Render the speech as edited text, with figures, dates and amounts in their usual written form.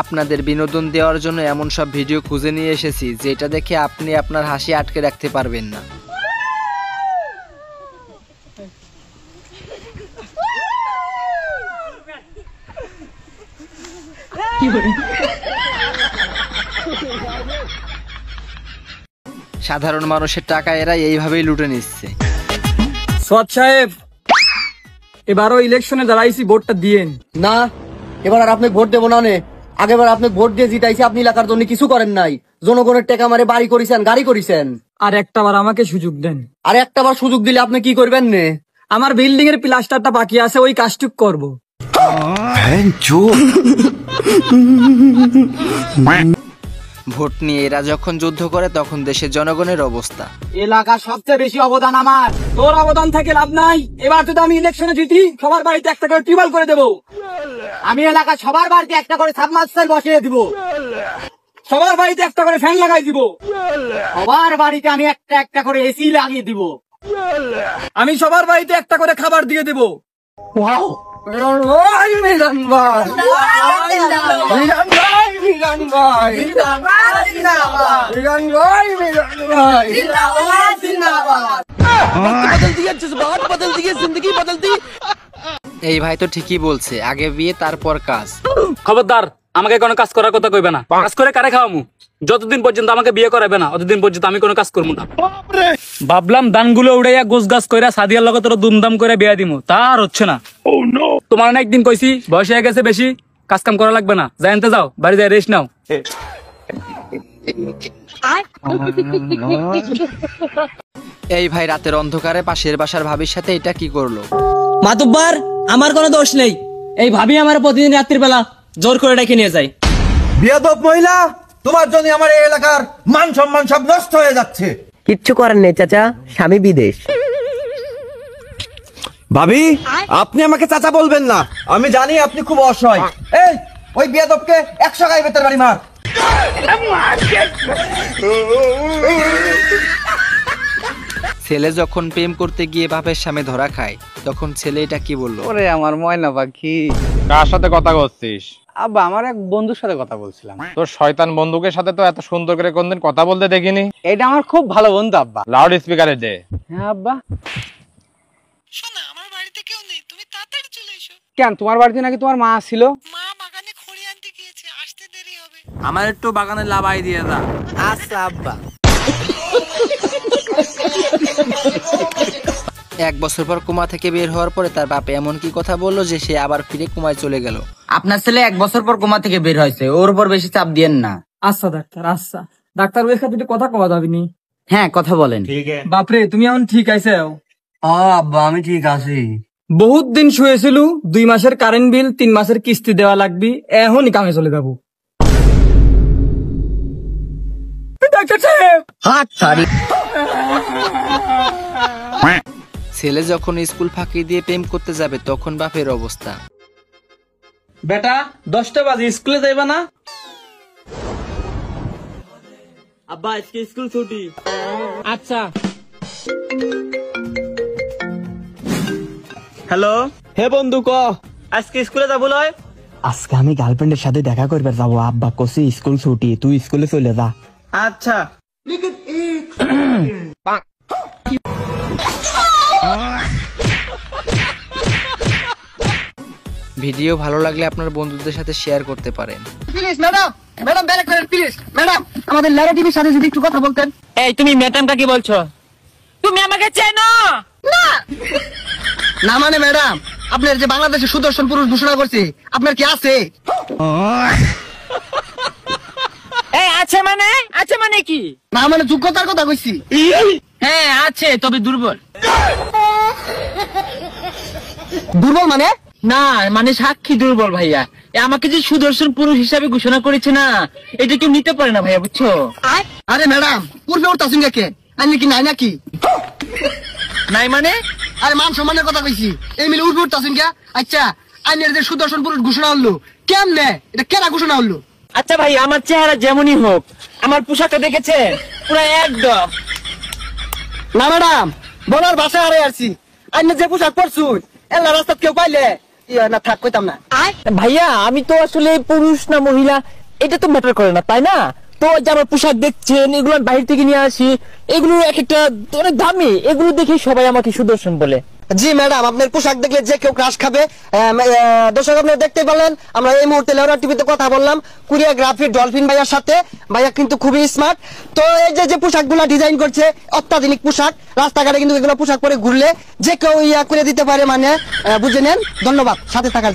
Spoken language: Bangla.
আপনাদের বিনোদন দেওয়ার জন্য এমন সব ভিডিও খুঁজে নিয়ে এসেছি যেটা দেখে আপনি আপনার হাসি আটকে রাখতে পারবেন না। সাধারণ মানুষের টাকা এরা এইভাবেই লুটে নিচ্ছে। সৎ সাহেব, এবারও ইলেকশনে দাঁড়াইছি, ভোটটা দিয়েন। না, এবার আর আপনি ভোট দেবো না। আগেবার আপনি ভোট দিয়ে জিতাইছি, আপনি এলাকার জন্য কিছু করেন নাই। জনগণের টাকা মারে বাড়ি করেছেন, গাড়ি করেছেন। আর একটাবার আমাকে সুযোগ দেন। আর একটাবার সুযোগ দিলে আপনি কি করবেন নে? আমার বিল্ডিং এর প্লাস্টারটা বাকি আছে, ওই কাজটুক করবো। ভোট নিয়ে এরা যখন যুদ্ধ করে তখন দেশের জনগণের অবস্থা। এলাকার সবচেয়ে বেশি অবদান আমার। তোর অবদান থেকে লাভ নাই। এবার যদি আমি ইলেকশনে জিতি, সবার বাড়িতে একটা করে টিউবওয়েল করে দেবো। আমি এলাকার সবার বাড়িতে একটা করে সাবমার্সিবল বসিয়ে দিব। সবার বাড়িতে একটা করে ফ্যান লাগাই দিব। সবার বাড়িতে আমি একটা একটা করে এসি লাগিয়ে দিব। আমি সবার বাড়িতে একটা করে খাবার দিয়ে দেবো। ওয়াও, এই ভাই তো ঠিকই বলছে, আগে বিয়ে তারপর কাজ। খবরদার, আমাকে কোনো কাজ করার কথা কইবে না। কাজ করে কারে খাওয়ামু? যতদিন পর্যন্ত আমাকে বিয়ে করাবে না অতদিন পর্যন্ত আমি কোনো কাজ করবো না। ভাবলাম দানগুলো উড়াইয়া গোছ গাছ কইরা সাদিয়ার লগে তোর দুমদাম করে বিয়া দিমু, তার হচ্ছে না। তোমার না একদিন কইছি বয়স হয়ে গেছে বেশি, কাজ কাম করা লাগবে না, জানতে যাও বাড়ি যায় রেস্ট নাও। এই ভাই রাতের অন্ধকারে পাশের বাসার ভাবির সাথে এটা কি করলো? মাতুব্বার, আমার কোনো দোষ নেই। এই ভাবি আমার প্রতিদিন রাত্রির বেলা জোর করে ডেকে নিয়ে যায়। বিয়াদব মহিলা, তোমার জন্য আমার এই এলাকার মান সম্মান সব নষ্ট হয়ে যাচ্ছে। কিচ্ছু করার নেই চাচা, স্বামী বিদেশ। ভাবি, আপনি আমাকে চাচা বলবেন না। আমি জানি আপনি খুব অসহায়। এই, ওই বিয়াদবকে 100 গায়ে বেতের বাড়ি মার। ছেলে যখন প্রেম করতে গিয়ে বাপের সামনে ধরা খায় তখন ছেলে এটা কি বললো? ওরে আমার ময়না পাখি, কার সাথে কথা করছিস? আব্বা আমার এক বন্ধুর সাথে কথা বলছিলাম। তোর শয়তান বন্ধুকের সাথে তো এত সুন্দর করে কোনদিন কথা বলতে দেখিনি। এটা আমার খুব ভালো বন্ধু আব্বা। লাউড স্পিকারে দে। হ্যাঁ আব্বা। শোনা, আমার বাড়িতে কেউ নেই, তুমি তাড়াতাড়ি চলে এসো। কেন, তোমার বাড়িতে নাকি তোমার মা ছিল? মা বাগানে খড়ি আনতে গিয়েছে, আসতে দেরি হবে। আমার একটু বাগানে লাভাই দিয়ে দা। আচ্ছা আব্বা। 1 বছর পর কোমা থেকে বের হওয়ার পরে তার বাপ এমন কি কথা বললো যে সে আবার ফিরে কোমায় চলে গেল। আপনার ছেলে 1 বছর পর কোমা থেকে বের হয়েছে, ওর উপর বেশি চাপ দিয়েন না। আচ্ছা ডাক্তার, আচ্ছা ডাক্তার, ওই খাতে কথা কওয়া যাবিনি। হ্যাঁ, কথা বলেন। বাপরে, তুমি এখন ঠিক আইছো? আব্বা, আমি ঠিক আছি। বহুত দিন শুয়েছিল, 2 মাসের কারেন্ট বিল, 3 মাসের কিস্তি দেওয়া লাগবে, এখনই কামে চলে যাবো। ডাক্তার সাহেব, হাত ছাড়ি। ছেলে যখন স্কুল ফাঁকি দিয়ে প্রেম করতে যাবে তখন বাপের অবস্থা। বেটা 10টা বাজে স্কুলে যাইবা না? আব্বা আজকে স্কুল ছুটি। আচ্ছা। হ্যালো, হে বন্ধু, ক আজকে স্কুলে যাবো লয়? আজকে আমি গার্লফ্রেন্ডের সাথে দেখা করবে যাবো। আব্বা কসি স্কুল ছুটি, তুই স্কুলে চলে যা। আচ্ছা। ভিডিও ভালো লাগলে আপনার বন্ধুদের সাথে শেয়ার করতে পারেন। প্লিজ ম্যাডাম, ম্যাডাম ব্যাক করেন প্লিজ। ম্যাডাম, আমাদের লারা টিভির সাথে যদি একটু কথা বলতেন। এই তুমি ম্যাডামটা কি বলছো? তুমি আমাকে চেনো না? না মানে ম্যাডাম, আপনার যে বাংলাদেশে সুদর্শন পুরুষ ঘোষণা করছে, আপনার কি আছে? এই আছে মানে কি? না মানে যোগ্যতার কথা কইছি। হ্যাঁ আছে, তবে দুর্বল। দুর্বল মানে? না মানে সাক্ষী দুর্বল ভাইয়া। আমাকে যে সুদর্শন পুরুষ হিসাবে ঘোষণা করেছে না, এটা কেউ নিতে পারে না ভাইয়া, বুঝছো? আরে ম্যাডাম, পূর্বে উঠতাছেন কে? আমি কি নাই নাকি? নাই মানে? আরে মান সম্মানের কথা কইছি, এই মিলে উঠবে উঠতাছেন কে? আচ্ছা, আইনের যে সুদর্শন পুরুষ ঘোষণা হলো, কেমনে এটা কেনা ঘোষণা হলো? আচ্ছা ভাই, আমার চেহারা যেমনই হোক, আমার পোশাকটা দেখেছে পুরো একদম। না ম্যাডাম, বলার ভাষা হারে আসছি। আইনের যে পোশাক পরছুন, এলা রাস্তা কেউ পাইলে না থাক কইতাম না। ভাইয়া আমি তো আসলে পুরুষ না মহিলা এটা তো ম্যাটার করে না তাই না? তো যে আমার পোশাক দেখছেন এগুলো আমি বাইরে থেকে নিয়ে আসি, এগুলো এক একটা অনেক দামি, এগুলো দেখে সবাই আমাকে সুদর্শন বলে। জি ম্যাডাম, আপনার পোশাক দেখলে যে কেউ ক্রাশ খাবে। দর্শক আপনারা দেখতে পেলেন, আমরা এই মুহূর্তে লেওরা টিভিতে কথা বললাম কোরিওগ্রাফি ডলফিন ভাইয়ার সাথে। ভাইয়া কিন্তু খুবই স্মার্ট। তো এই যে পোশাকগুলো ডিজাইন করছে অত্যাধুনিক পোশাক, রাস্তাঘাটে কিন্তু এগুলো পোশাক পরে ঘুরলে যে কেউ ইয়া করে দিতে পারে, মানে বুঝে নেন। ধন্যবাদ সাথে থাকার